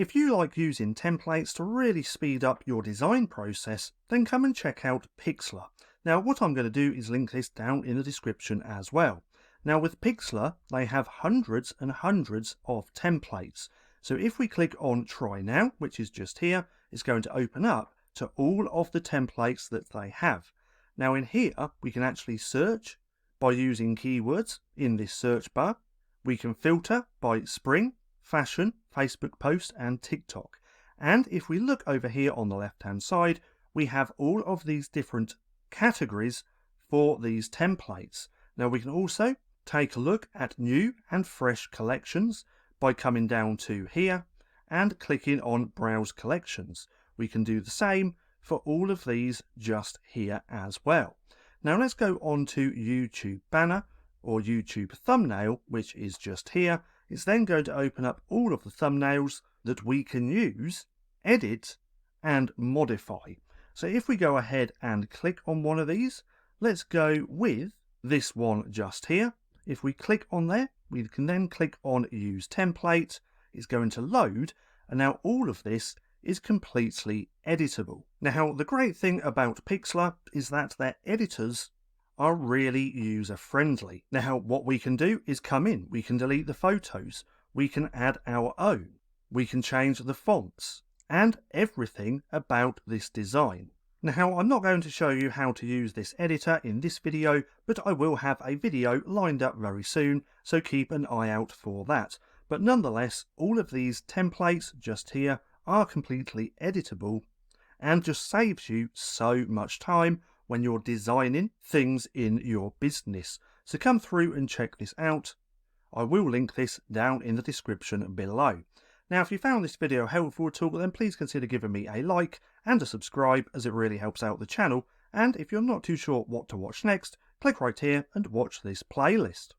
If you like using templates to really speed up your design process, then come and check out Pixlr. Now what I'm going to do is link this down in the description as well. Now with Pixlr, they have hundreds and hundreds of templates. So if we click on Try Now, which is just here, it's going to open up to all of the templates that they have. Now in here, we can actually search by using keywords in this search bar. We can filter by spring, fashion, Facebook post and TikTok. And if we look over here on the left hand side, we have all of these different categories for these templates. Now we can also take a look at new and fresh collections by coming down to here and clicking on Browse Collections. We can do the same for all of these just here as well. Now let's go on to YouTube banner or YouTube thumbnail, which is just here. It's then going to open up all of the thumbnails that we can use, edit and modify. So if we go ahead and click on one of these, let's go with this one just here. If we click on there, we can then click on Use Template. It's going to load, and now all of this is completely editable. Now, the great thing about Pixlr is that their editors are really user-friendly. Now, what we can do is come in, we can delete the photos, we can add our own, we can change the fonts, and everything about this design. Now, I'm not going to show you how to use this editor in this video, but I will have a video lined up very soon, so keep an eye out for that. But nonetheless, all of these templates just here are completely editable and just saves you so much time when you're designing things in your business. So come through and check this out. I will link this down in the description below. Now, if you found this video helpful at all, then please consider giving me a like and a subscribe, as it really helps out the channel. And if you're not too sure what to watch next, click right here and watch this playlist.